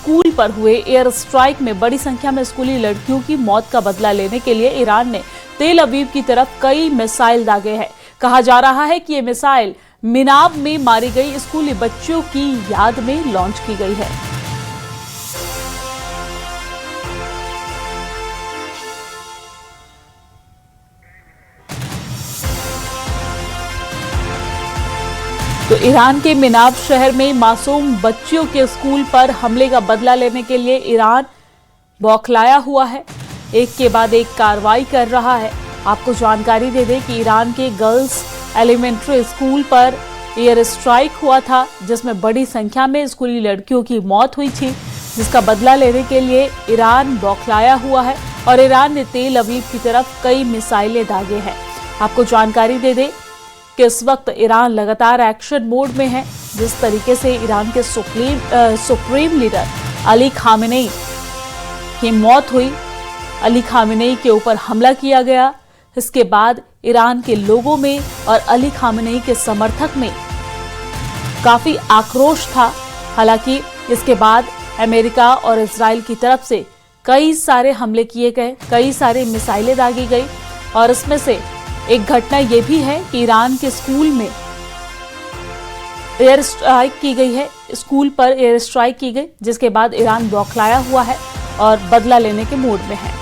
School पर हुए air strike में बड़ी संख्या में स्कूली लड़कियों की मौत का बदला लेने के लिए ईरान ने तेल अवीव की तरफ कई मिसाइल दागे हैं। कहा जा रहा है कि ये मिसाइल मिनाब में मारी गई स्कूली बच्चियों की याद में लॉन्च की गई है। तो ईरान के मिनाब शहर में मासूम बच्चियों के स्कूल पर हमले का बदला लेने के लिए ईरान बौखलाया हुआ है, एक के बाद एक कार्रवाई कर रहा है। आपको जानकारी दे दें कि ईरान के गर्ल्स एलिमेंट्री स्कूल पर एयर स्ट्राइक हुआ था, जिसमें बड़ी संख्या में स्कूली लड़कियों की मौत हुई थी, जिसका बदला लेने के लिए ईरान बौखलाया हुआ है और ईरान ने तेल अवीव की तरफ कई मिसाइलें दागे हैं। आपको जानकारी दे दें कि इस वक्त ईरान लगातार एक्शन मोड में है। जिस तरीके से ईरान के सुप्रीम लीडर अली खामेनेई की मौत हुई, अली खामेनेई के ऊपर हमला किया गया, इसके बाद ईरान के लोगों में और अली खामेनेई के समर्थक में काफी आक्रोश था। हालांकि इसके बाद अमेरिका और इजराइल की तरफ से कई सारे हमले किए गए, कई सारे मिसाइलें दागी गई और इसमें से एक घटना यह भी है कि ईरान के स्कूल में एयर स्ट्राइक की गई है, स्कूल पर एयर स्ट्राइक की गई, जिसके बाद ईरान बौखलाया हुआ है और बदला लेने के मूड में है।